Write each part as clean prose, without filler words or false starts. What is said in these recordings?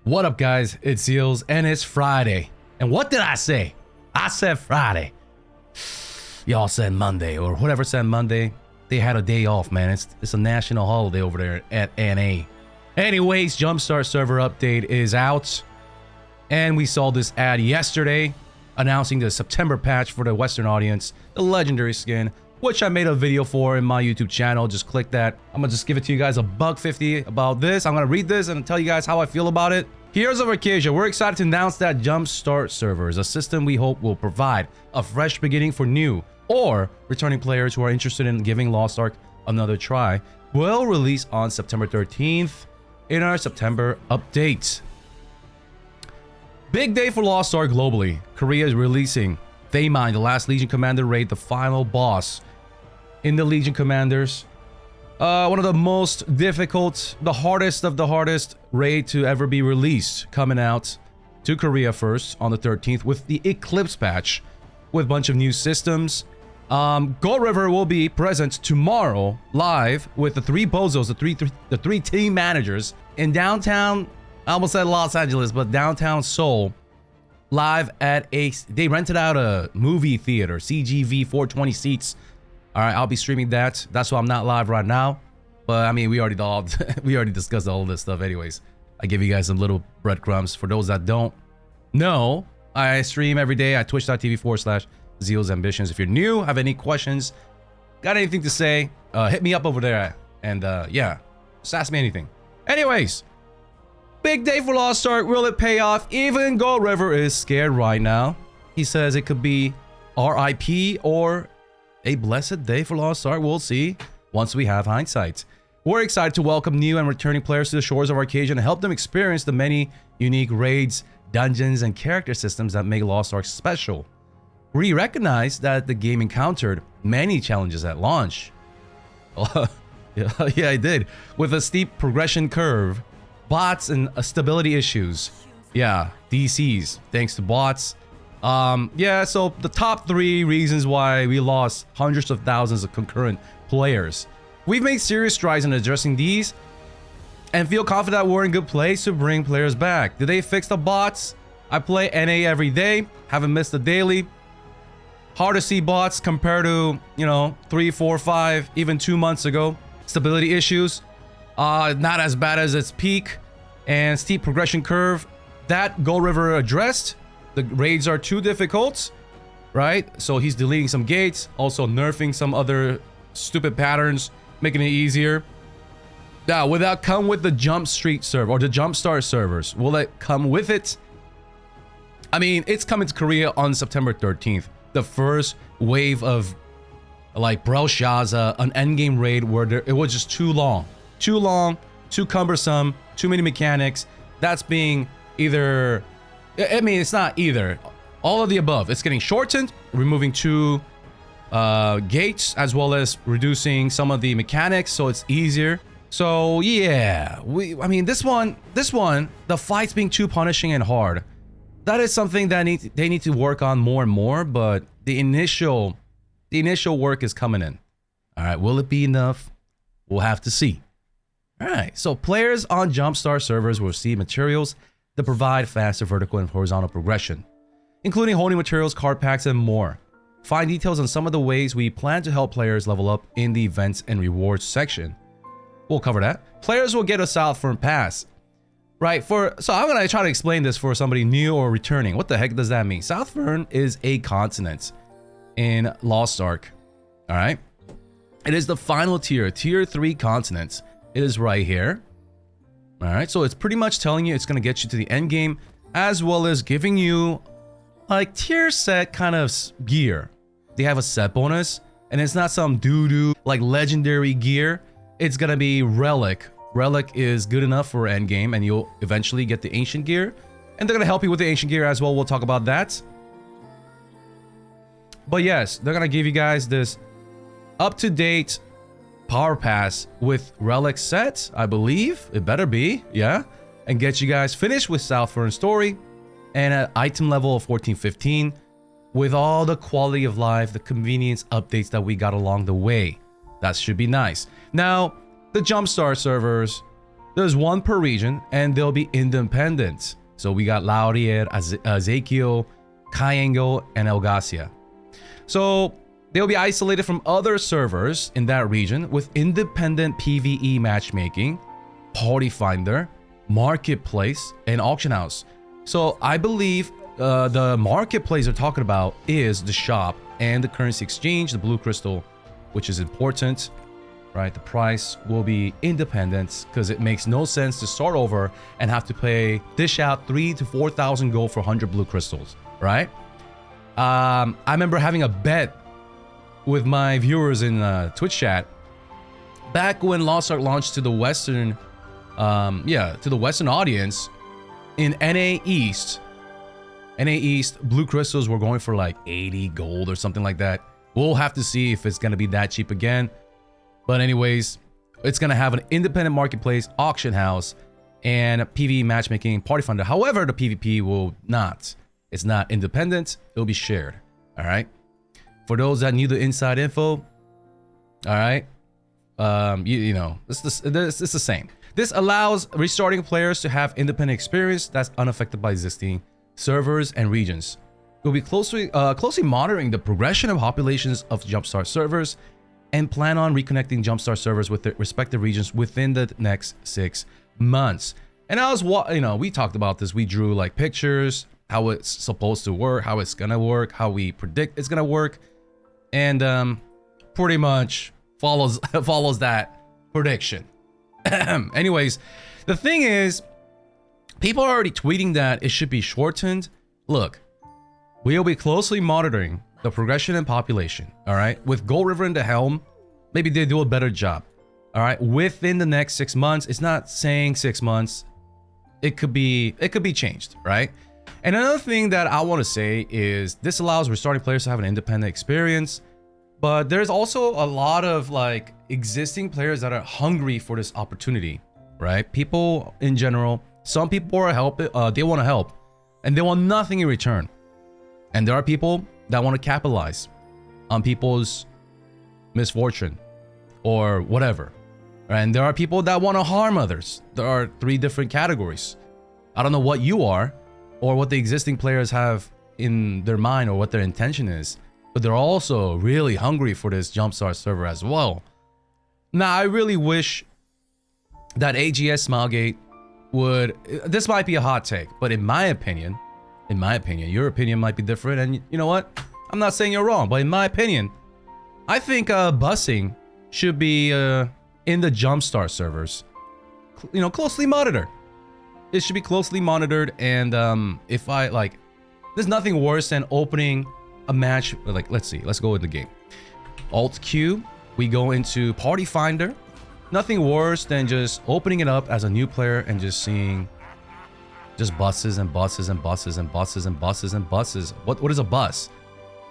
What up, guys? It's Zeals, and it's Friday. And what did I say? I said Friday. Y'all said Monday, or whoever said Monday. They had a day off, man. It's a national holiday over there at NA. Anyways, Jumpstart server update is out. And we saw this ad yesterday announcing the September patch for the Western audience, the legendary skin, which I made a video for in my YouTube channel. Just click that. I'm gonna just give it to you guys $1.50 about this. I'm gonna read this and tell you guys how I feel about it. Here's our occasion. We're excited to announce that Jumpstart server is a system we hope will provide a fresh beginning for new or returning players who are interested in giving Lost Ark another try. Will release on September 13th in our September update. Big day for Lost Ark globally. Korea is releasing Thaymine, the last Legion Commander raid, the final boss in the Legion Commanders. One of the most difficult, the hardest of the hardest raid to ever be released, coming out to Korea first on the 13th with the Eclipse patch with a bunch of new systems. Gold River will be present tomorrow live with the three bozos, the three team managers in downtown, I almost said Los Angeles, but downtown Seoul, live at they rented out a movie theater, CGV, 420 seats. All right, I'll be streaming that. That's why I'm not live right now. But I mean, we already discussed all this stuff anyways. I give you guys some little breadcrumbs. For those that don't know, I stream every day at twitch.tv/ZealsAmbitions. If you're new, have any questions, got anything to say, hit me up over there. And yeah, just ask me anything. Anyways, big day for Lost Ark. Will it pay off? Even Gold River is scared right now. He says it could be RIP or a blessed day for Lost Ark. We'll see once we have hindsight. We're excited to welcome new and returning players to the shores of Arcadia and help them experience the many unique raids, dungeons, and character systems that make Lost Ark special. We recognize that the game encountered many challenges at launch. Yeah, I did. With a steep progression curve, bots, and stability issues. Yeah, DCs, thanks to bots. Yeah, so the top 3 reasons why we lost hundreds of thousands of concurrent players. We've made serious strides in addressing these and feel confident that we're in good place to bring players back. Did they fix the bots? I play NA every day, haven't missed a daily. Hard to see bots compared to, 3, 4, 5, even 2 months ago. Stability issues, not as bad as its peak, and steep progression curve. That Gold River addressed. The raids are too difficult, right? So he's deleting some gates, also nerfing some other stupid patterns, making it easier. Now, will that come with the Jumpstart server or the Jumpstart servers? Will it come with it? I mean, it's coming to Korea on September 13th. The first wave of like Brelshaza, an endgame raid where it was just too long, too cumbersome, too many mechanics. That's being either, I mean, it's not either. All of the above. It's getting shortened, removing 2 gates, as well as reducing some of the mechanics, so it's easier. So yeah, I mean, this one, the fights being too punishing and hard. That is something that they need to work on more and more. But the initial work is coming in. All right, will it be enough? We'll have to see. All right, so players on Jumpstart servers will receive materials that provide faster vertical and horizontal progression, including holding materials, card packs, and more. Find details on some of the ways we plan to help players level up in the events and rewards section. We'll cover that. Players will get a Southfern pass. Right, so I'm gonna try to explain this for somebody new or returning. What the heck does that mean? Southfern is a continent in Lost Ark. All right, it is the final tier 3 continent. It is right here. All right, so it's pretty much telling you it's gonna get you to the end game, as well as giving you like tier set kind of gear. They have a set bonus, and it's not some doo-doo like legendary gear. It's gonna be relic. Relic is good enough for endgame, and you'll eventually get the ancient gear, and they're gonna help you with the ancient gear as well. We'll talk about that. But yes, they're gonna give you guys this up-to-date Powerpass with relic sets, I believe. It better be, yeah, and get you guys finished with Southfern story and an item level of 14-15 with all the quality of life, the convenience updates that we got along the way. That should be nice. Now, the Jumpstart servers, There's one per region, and they'll be independent. So we got Laurier, Ezekiel, Kayengo, and Elgasia. So they'll be isolated from other servers in that region with independent PvE matchmaking, party finder, marketplace, and auction house. So I believe the marketplace they're talking about is the shop and the currency exchange, the blue crystal, which is important, right? The price will be independent because it makes no sense to start over and have to dish out 3,000 to 4,000 gold for 100 blue crystals, right? I remember having a bet with my viewers in Twitch chat back when Lost Ark launched to the Western, to the Western audience in NA East. NA East blue crystals were going for like 80 gold or something like that. We'll have to see if it's gonna be that cheap again. But anyways, it's gonna have an independent marketplace, auction house, and PvE matchmaking, party finder. However, the PvP will not. It's not independent. It'll be shared. All right. For those that need the inside info, all right, you know, it's the same. This allows restarting players to have independent experience that's unaffected by existing servers and regions. We'll be closely monitoring the progression of populations of Jumpstart servers and plan on reconnecting Jumpstart servers with their respective regions within the next 6 months. And I was, you know, we talked about this. We drew like pictures, how it's supposed to work, how it's gonna work, how we predict it's gonna work, and pretty much follows that prediction. Anyways, the thing is, people are already tweeting that it should be shortened. Look, we'll be closely monitoring the progression in population, all right? With Gold River in the helm, maybe they do a better job, all right? Within the next 6 months, it's not saying 6 months. It could be changed, right? And another thing that I want to say is this allows restarting players to have an independent experience, but there's also a lot of like existing players that are hungry for this opportunity, right? People in general, some people are they want to help, and they want nothing in return. And there are people that want to capitalize on people's misfortune or whatever. And there are people that want to harm others. There are 3 different categories. I don't know what you are or what the existing players have in their mind or what their intention is, but they're also really hungry for this Jumpstart server as well. Now, I really wish that AGS Smilegate would, this might be a hot take, but in my opinion, your opinion might be different, and you know what? I'm not saying you're wrong, but in my opinion, I think busing should be in the Jumpstart servers, you know, closely monitored. It should be closely monitored, and if I like, there's nothing worse than opening a match. Like, let's see, let's go with the game. Alt Q, we go into Party Finder. Nothing worse than just opening it up as a new player and just seeing just buses and buses and buses and buses and buses and buses. What is a bus?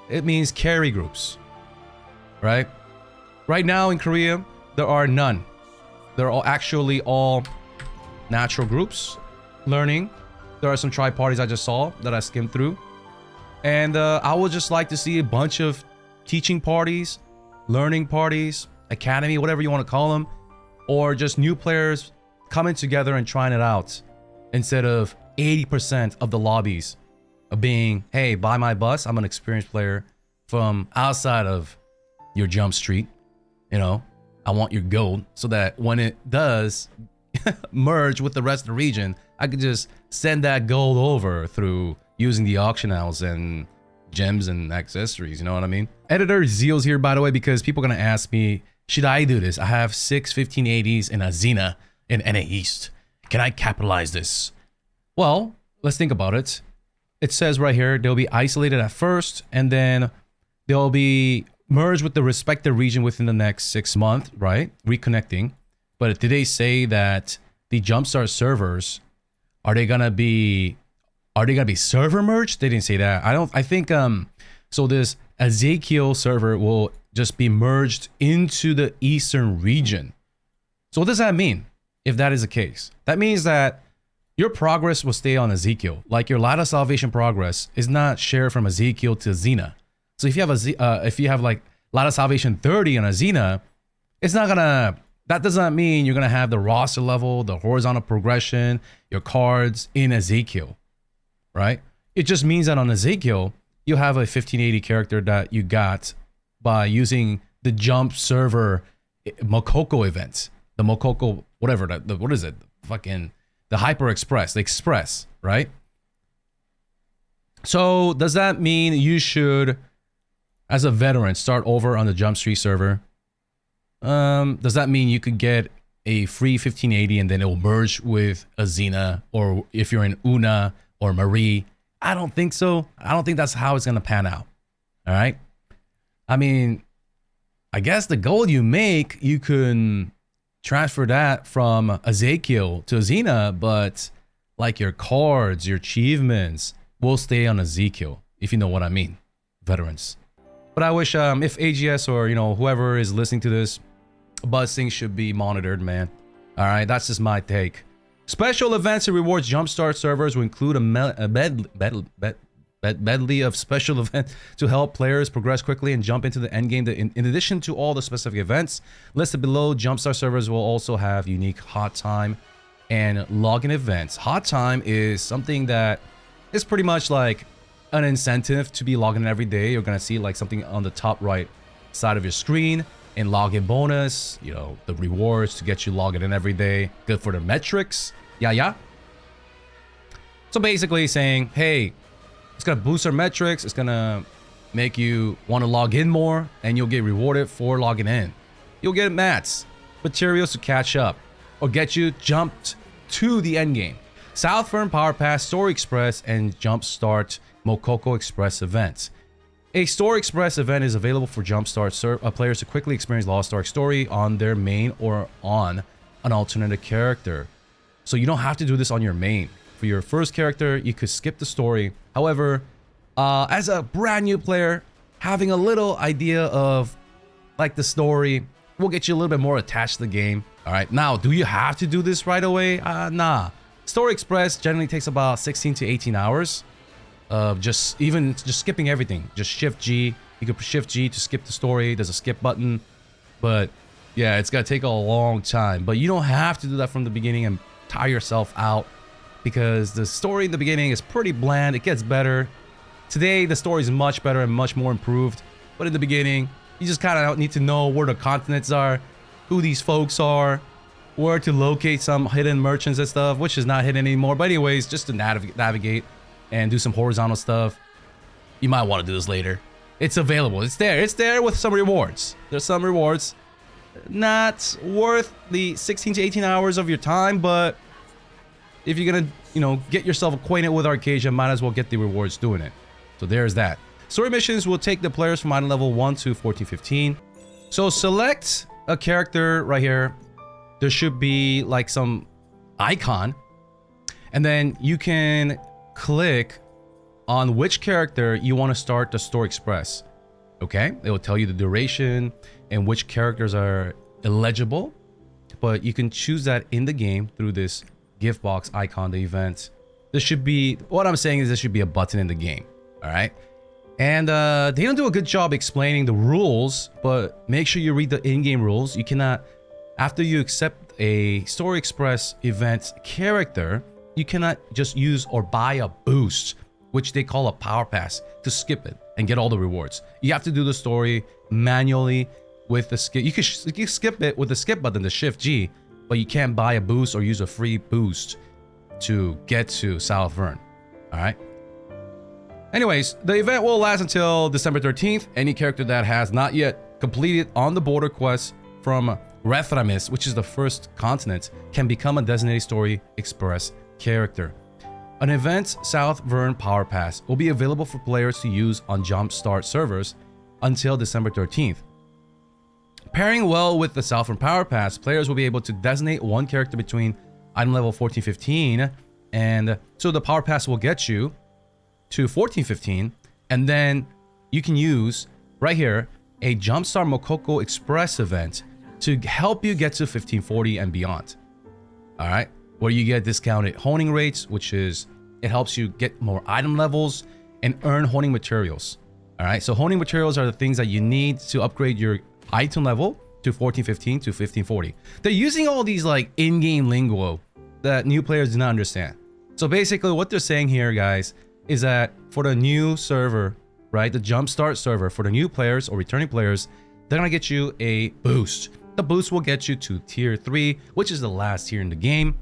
It means carry groups, right? Right now in Korea, there are none. They're actually all natural groups. Learning. There are some tri-parties I just saw that I skimmed through. And I would just like to see a bunch of teaching parties, learning parties, academy, whatever you want to call them, or just new players coming together and trying it out instead of 80% of the lobbies of being, hey, buy my bus. I'm an experienced player from outside of your jump street. You know, I want your gold so that when it does merge with the rest of the region, I could just send that gold over through using the auction house and gems and accessories. You know what I mean? Editor ZEALS here, by the way, because people are going to ask me, should I do this? I have 6 1580s and a Xena in NA East. Can I capitalize this? Well, let's think about it. It says right here, they'll be isolated at first, and then they'll be merged with the respective region within the next 6 months, right? Reconnecting. But did they say that the Jumpstart servers, are they gonna be server merged? They didn't say that. I think so this Ezekiel server will just be merged into the Eastern region. So what does that mean if that is the case? That means that your progress will stay on Ezekiel. Like your Ladder Salvation progress is not shared from Ezekiel to Xena. So if you have like Ladder Salvation 30 on a Xena, it's not gonna That does not mean you're gonna have the roster level, the horizontal progression, your cards in Ezekiel, right? It just means that on Ezekiel, you have a 1580 character that you got by using the Jump server Mokoko event, the Mokoko, whatever, what is it? Fucking the Hyper Express, the Express, right? So does that mean you should, as a veteran, start over on the Jump Street server? Does that mean you could get a free 1580 and then it will merge with a Xena, or if you're in Una or Marie? I don't think so. I don't think that's how it's gonna pan out. All right. I mean, I guess the gold you make, you can transfer that from Ezekiel to Xena, but like your cards, your achievements will stay on Ezekiel, if you know what I mean, veterans. But I wish if AGS or whoever is listening to this, buzzing should be monitored, man. All right, that's just my take. Special events and rewards Jumpstart servers will include a medley of special events to help players progress quickly and jump into the endgame. In addition to all the specific events listed below, Jumpstart servers will also have unique hot time and login events. Hot time is something that is pretty much like an incentive to be logging in every day. You're gonna see like something on the top right side of your screen, and login bonus, the rewards to get you logging in every day, good for the metrics. Yeah. So basically saying, hey, it's gonna boost our metrics, it's gonna make you want to log in more, and you'll get rewarded for logging in. You'll get mats, materials to catch up, or get you jumped to the end game. Southern Powerpass, Story Express, and Jumpstart Mokoko Express events. A Story Express event is available for Jumpstart players to quickly experience Lost Ark story on their main or on an alternative character. So you don't have to do this on your main. For your first character, you could skip the story. However, as a brand new player, having a little idea of like the story will get you a little bit more attached to the game. All right, now, do you have to do this right away? Nah. Story Express generally takes about 16 to 18 hours. Just skipping everything. Just Shift G. You can Shift G to skip the story. There's a skip button, but yeah, it's gonna take a long time. But you don't have to do that from the beginning and tire yourself out, because the story in the beginning is pretty bland. It gets better. Today, the story is much better and much more improved. But in the beginning, you just kind of need to know where the continents are, who these folks are, where to locate some hidden merchants and stuff, which is not hidden anymore. But anyways, just to navigate and do some horizontal stuff. You might want to do this later. It's available. It's there with some rewards. There's some rewards. Not worth the 16 to 18 hours of your time, but if you're gonna, get yourself acquainted with Arcadia, might as well get the rewards doing it. So there's that. Story missions will take the players from item level 1 to 1415. So select a character right here. There should be like some icon, and then you can click on which character you want to start the Story Express. Okay, it will tell you the duration and which characters are eligible, but you can choose that in the game through this gift box icon, the event. This should be, what I'm saying is, this should be a button in the game. All right, and they don't do a good job explaining the rules, but make sure you read the in-game rules. You cannot, after you accept a Story Express event character, you cannot just use or buy a boost, which they call a Powerpass, to skip it and get all the rewards. You have to do the story manually with the skip. You can skip it with the skip button, the Shift G, but you can't buy a boost or use a free boost to get to South Vern. All right. Anyways, the event will last until December 13th. Any character that has not yet completed on the border quest from Rethramis, which is the first continent, can become a designated Story Express character. An event South Vern Powerpass will be available for players to use on Jumpstart servers until December 13th. Pairing well with the South Vern Powerpass, players will be able to designate one character between item level 1415, and so the Powerpass will get you to 1415, and then you can use right here a Jumpstart Mokoko Express event to help you get to 1540 and beyond. All right, where you get discounted honing rates, which is, it helps you get more item levels and earn honing materials. All right, so honing materials are the things that you need to upgrade your item level to 1415 to 1540. They're using all these like in-game lingo that new players do not understand. So basically what they're saying here, guys, is that for the new server, right, the Jumpstart server, for the new players or returning players, they're gonna get you a boost. The boost will get you to tier 3, which is the last tier in the game,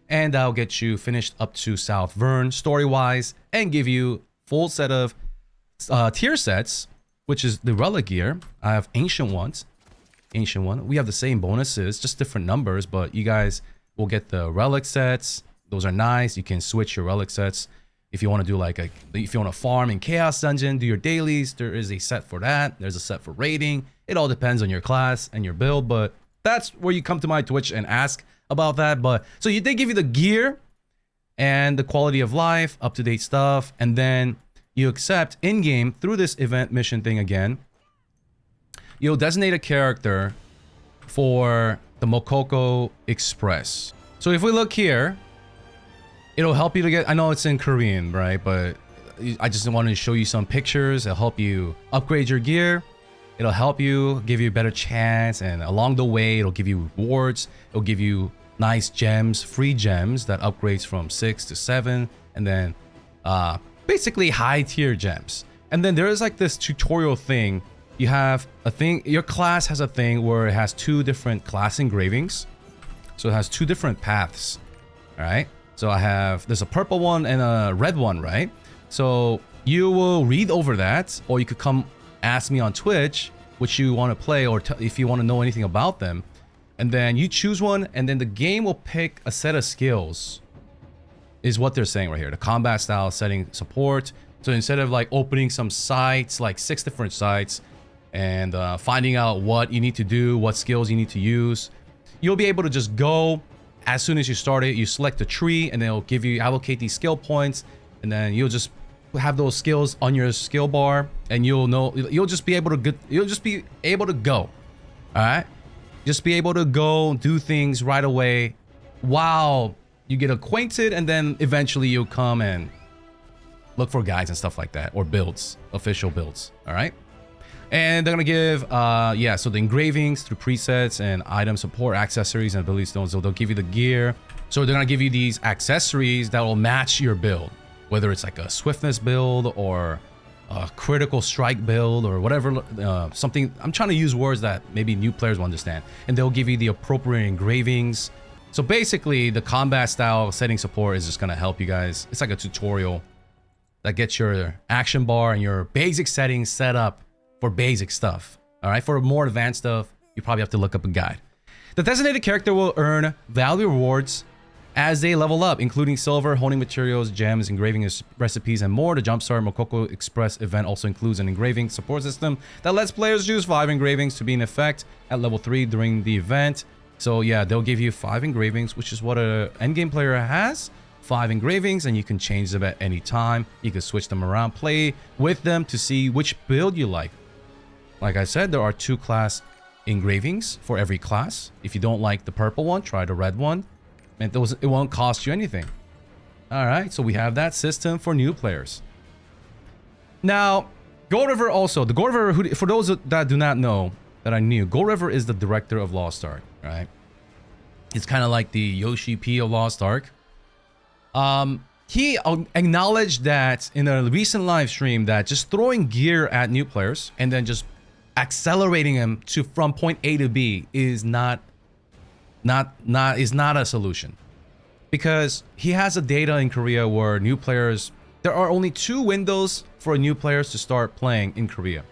and that'll get you finished up to South Vern story-wise and give you full set of tier sets, which is the relic gear. I have ancient ones. Ancient one. We have the same bonuses, just different numbers, but you guys will get the relic sets. Those are nice. You can switch your relic sets if you want to do like if you want to farm in Chaos Dungeon, do your dailies. There is a set for that. There's a set for raiding. It all depends on your class and your build, but that's where you come to my Twitch and ask about that. But so they give you the gear and the quality of life, up-to-date stuff, and then you accept in-game through this event mission thing again. You'll designate a character for the Mokoko Express. So if we look here, it'll help you to get, I know it's in Korean, right? But I just wanted to show you some pictures. It'll help you upgrade your gear. It'll help you, give you a better chance. And along the way, it'll give you rewards. It'll give you nice gems, free gems that upgrades from 6 to 7. And then basically high tier gems. And then there is like this tutorial thing. You have a thing, your class has a thing where it has 2 different class engravings. So it has 2 different paths, all right? So there's a purple one and a red one, right? So you will read over that, or you could come ask me on Twitch which you want to play, or if you want to know anything about them. And then you choose one, and then the game will pick a set of skills, is what they're saying right here. The combat style setting support. So instead of like opening some sites, like 6 different sites, and finding out what you need to do, what skills you need to use, you'll be able to just go. As soon as you start it, you select a tree, and they'll give you, allocate these skill points, and then you'll just have those skills on your skill bar, and you'll just be able to go. All right, just be able to go do things right away while you get acquainted, and then eventually you'll come and look for guides and stuff like that, or builds, official builds. All right. And they're gonna give, so the engravings through presets and item support, accessories, and ability stones. So they'll give you the gear. So they're gonna give you these accessories that will match your build, whether it's like a swiftness build or a critical strike build or whatever. Something, I'm trying to use words that maybe new players will understand. And they'll give you the appropriate engravings. So basically, the combat style setting support is just gonna help you guys. It's like a tutorial that gets your action bar and your basic settings set up for basic stuff. All right, for more advanced stuff, you probably have to look up a guide. The designated character will earn value rewards as they level up, including silver, honing materials, gems, engraving recipes, and more. The Jumpstart Mokoko Express event also includes an engraving support system that lets players use 5 engravings to be in effect at level 3 during the event. So yeah, they'll give you 5 engravings, which is what an endgame player has. 5 engravings, and you can change them at any time. You can switch them around, play with them to see which build you like. Like I said, there are 2 class engravings for every class. If you don't like the purple one, try the red one. And it won't cost you anything. All right, so we have that system for new players. Now, Gold River also. The Gold River, for those that do not know that I knew, Gold River is the director of Lost Ark, right? It's kind of like the Yoshi P of Lost Ark. He acknowledged that in a recent live stream that just throwing gear at new players and then just accelerating them from point A to B is not a solution, because he has a data in Korea where new players, there are only 2 windows for new players to start playing in Korea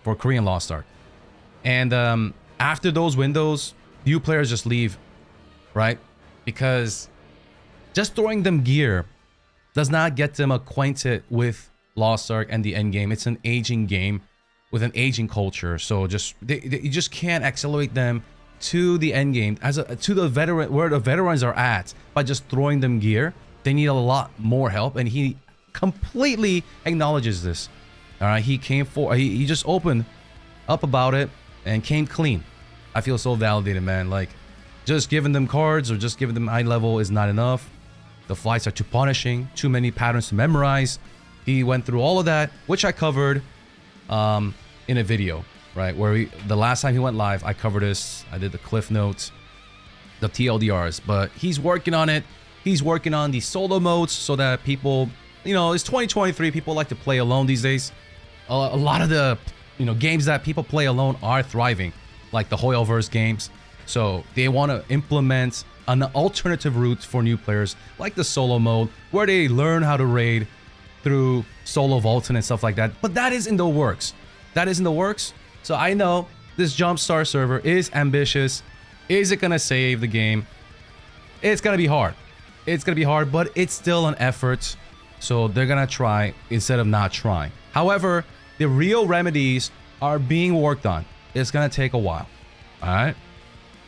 for Korean Lost Ark, and after those windows, new players just leave, right? Because just throwing them gear does not get them acquainted with Lost Ark and the end game. It's an aging game with an aging culture, so you just can't accelerate them to the end game to the veteran, where the veterans are at, by just throwing them gear. They need a lot more help, and he completely acknowledges this. All right, he just opened up about it and came clean. I feel so validated, man. Like, just giving them cards or just giving them high level is not enough. The flights are too punishing, too many patterns to memorize. He went through all of that, which I covered in a video, right? Where the last time he went live, I covered this. I did the cliff notes, the TLDRs, but he's working on it. He's working on the solo modes so that people, you know, it's 2023. People like to play alone these days. A lot of the, you know, games that people play alone are thriving, like the Hoyoverse games. So they want to implement an alternative route for new players, like the solo mode, where they learn how to raid through solo vaulting and stuff like that. But that is in the works. That is in the works. So I know this Jumpstart server is ambitious. Is it gonna save the game? It's gonna be hard. It's gonna be hard, but it's still an effort. So they're gonna try instead of not trying. However, the real remedies are being worked on. It's gonna take a while. All right.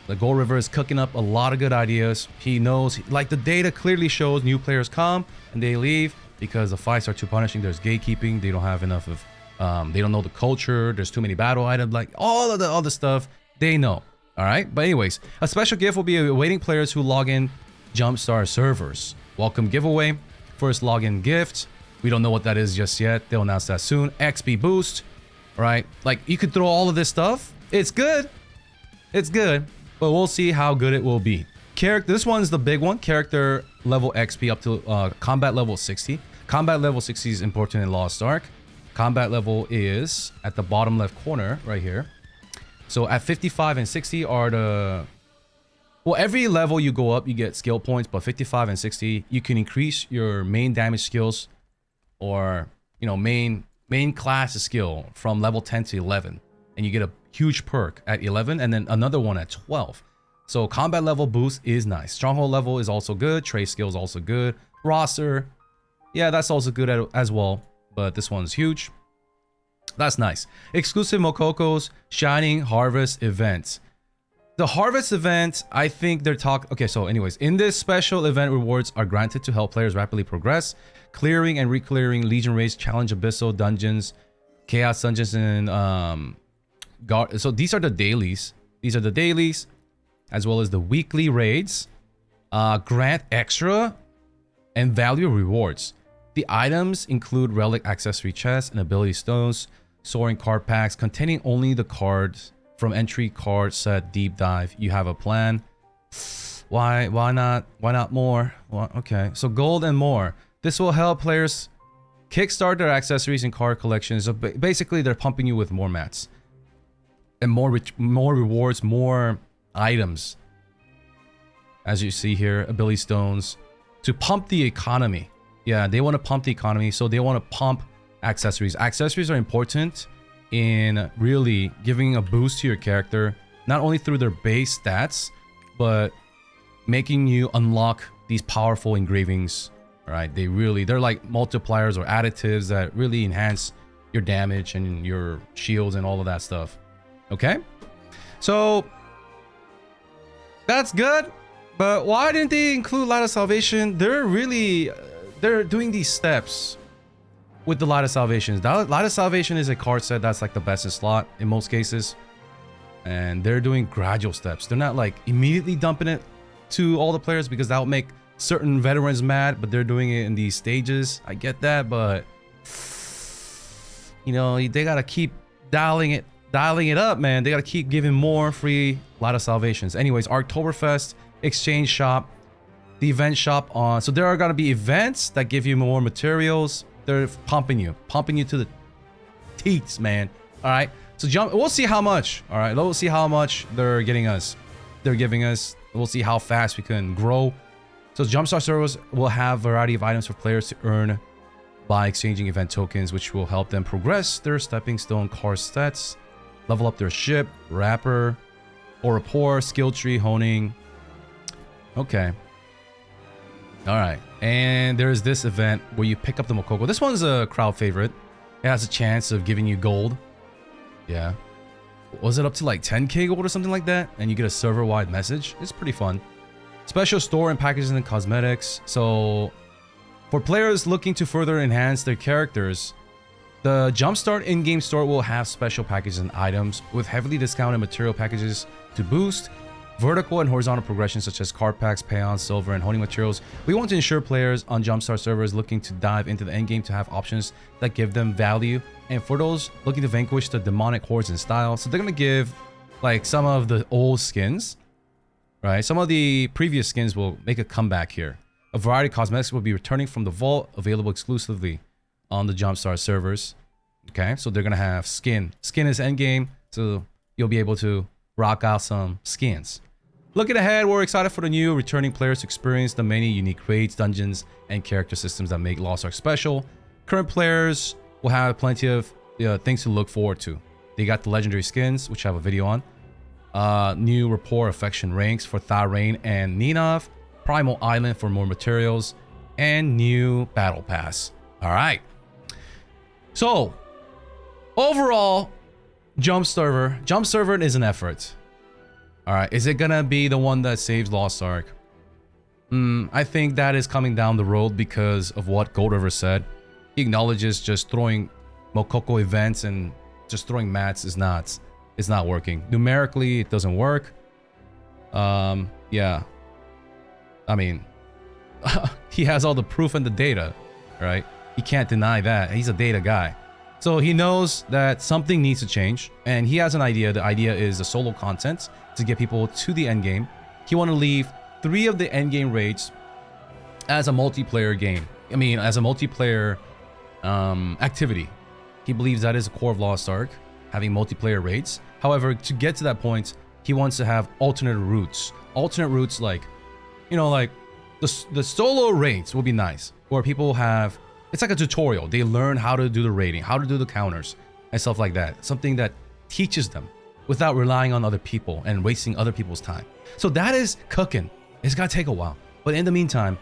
The Gold River is cooking up a lot of good ideas. He knows, like the data clearly shows, new players come and they leave because the fights are too punishing. There's gatekeeping. They don't have enough of, they don't know the culture. There's too many battle items, like all of the other stuff they know. All right. But anyways, a special gift will be awaiting players who log in Jumpstart servers. Welcome giveaway. First login gift. We don't know what that is just yet. They'll announce that soon. XP boost. All right. Like you could throw all of this stuff. It's good. It's good. But we'll see how good it will be. This one's the big one. Character level XP up to combat level 60. Combat level 60 is important in Lost Ark. Combat level is at the bottom left corner right here. So at 55 and 60 are the... Well, every level you go up, you get skill points. But 55 and 60, you can increase your main damage skills or, you know, main class skill from level 10 to 11. And you get a huge perk at 11 and then another one at 12. So combat level boost is nice. Stronghold level is also good. Trade skill is also good. Roster, yeah, that's also good as well. But this one's huge. That's nice. Exclusive Mokoko's Shining Harvest event. The Harvest event, I think they're talking... Okay, so anyways, in this special event, rewards are granted to help players rapidly progress. Clearing and reclearing Legion raids, Challenge Abyssal dungeons, Chaos dungeons, and... So these are the dailies. These are the dailies, as well as the weekly raids. Grant extra and value rewards. The items include relic accessory chests and ability stones, soaring card packs containing only the cards from entry card set deep dive. You have a plan. Why not more? Well, okay, so gold and more. This will help players kickstart their accessories and card collections. So basically, they're pumping you with more mats. And more rewards, more items. As you see here, ability stones. To pump the economy. Yeah, they want to pump the economy, so they want to pump accessories. Accessories are important in really giving a boost to your character. Not only through their base stats, but making you unlock these powerful engravings. Alright, they're like multipliers or additives that really enhance your damage and your shields and all of that stuff. Okay, so that's good, but why didn't they include Light of Salvation? They're doing these steps with the Light of Salvation. Light of Salvation is a card set that's like the best in slot in most cases, and they're doing gradual steps. They're not like immediately dumping it to all the players because that will make certain veterans mad, but they're doing it in these stages. I get that, but you know, they gotta keep dialing it up, man. They gotta keep giving more free Light of Salvations. Anyways, Oktoberfest exchange shop, the event shop on. So there are gonna be events that give you more materials. They're pumping you to the teats, man. All right. So we'll see how much. All right. We'll see how much they're giving us. We'll see how fast we can grow. So Jumpstart servers will have a variety of items for players to earn by exchanging event tokens, which will help them progress their stepping stone card stats. Level up their ship, rapper, or rapport, skill tree, honing. Okay. All right. And there's this event where you pick up the Mokoko. This one's a crowd favorite. It has a chance of giving you gold. Yeah. Was it up to like 10k gold or something like that? And you get a server-wide message. It's pretty fun. Special store and packaging and cosmetics. So for players looking to further enhance their characters, the Jumpstart in-game store will have special packages and items with heavily discounted material packages to boost vertical and horizontal progression such as card packs, payons, silver, and honing materials. We want to ensure players on Jumpstart servers looking to dive into the endgame to have options that give them value. And for those looking to vanquish the demonic hordes in style, so they're going to give like some of the old skins, right? Some of the previous skins will make a comeback here. A variety of cosmetics will be returning from the vault, available exclusively on the Jumpstart servers. Okay, so they're going to have skin. Skin is endgame, so you'll be able to rock out some skins. Looking ahead, we're excited for the new returning players to experience the many unique raids, dungeons, and character systems that make Lost Ark special. Current players will have plenty of things to look forward to. They got the legendary skins, which I have a video on. New rapport affection ranks for Tharain and Ninov. Primal Island for more materials. And new battle pass. All right. So, overall, Jump Server is an effort. All right, is it gonna be the one that saves Lost Ark? I think that is coming down the road because of what Gold River said. He acknowledges just throwing Mokoko events and just throwing mats is not working. Numerically, it doesn't work. Yeah. I mean, he has all the proof and the data, right? He can't deny that. He's a data guy. So he knows that something needs to change, and he has an idea. The idea is the solo content to get people to the end game. He want to leave 3 of the end game raids as a multiplayer game. I mean, as a multiplayer activity. He believes that is the core of Lost Ark, having multiplayer raids. However, to get to that point, he wants to have alternate routes. Alternate routes like, you know, like the solo raids will be nice, where people have, it's like a tutorial. They learn how to do the raiding, how to do the counters, and stuff like that. Something that teaches them without relying on other people and wasting other people's time. So that is cooking. It's got to take a while. But in the meantime,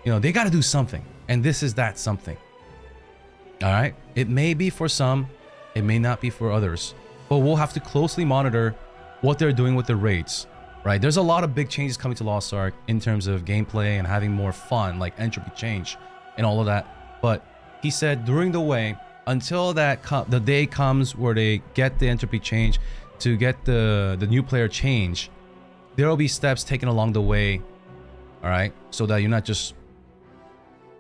you know, they got to do something. And this is that something. All right? It may be for some. It may not be for others. But we'll have to closely monitor what they're doing with the raids. Right? There's a lot of big changes coming to Lost Ark in terms of gameplay and having more fun, like entropy change and all of that. But he said during the way, until that the day comes where they get the entropy change to get the new player change, there will be steps taken along the way, all right? So that you're not just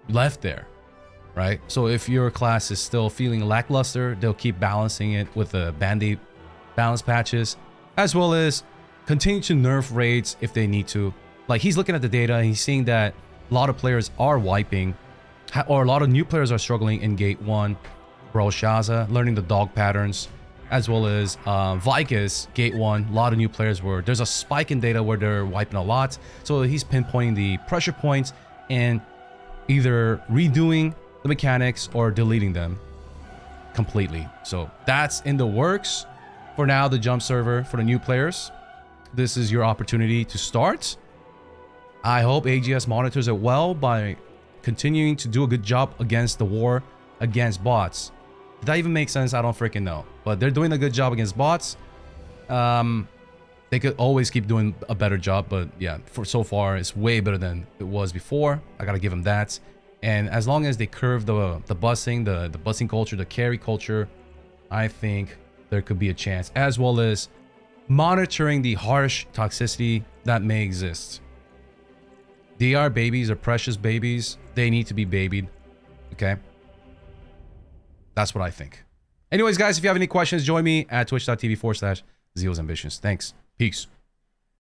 left there, right? So if your class is still feeling lackluster, they'll keep balancing it with the Band-Aid balance patches, as well as continue to nerf raids if they need to. Like, he's looking at the data and he's seeing that a lot of players are wiping, or a lot of new players are struggling in Gate 1, Belshazzar, learning the dog patterns, as well as Vicus, Gate 1, a lot of new players were, there's a spike in data where they're wiping a lot. So he's pinpointing the pressure points and either redoing the mechanics or deleting them completely. So that's in the works for now, the Jump server for the new players. This is your opportunity to start. I hope AGS monitors it well by continuing to do a good job against the war against bots. Did that even make sense? I don't freaking know. But they're doing a good job against bots. They could always keep doing a better job, but yeah, for so far it's way better than it was before. I gotta give them that. And as long as they curve the busing, the busing culture, the carry culture, I think there could be a chance, as well as monitoring the harsh toxicity that may exist. They are babies, they're precious babies. They need to be babied. Okay? That's what I think. Anyways, guys, if you have any questions, join me at twitch.tv/ZealsAmbitions. Thanks. Peace.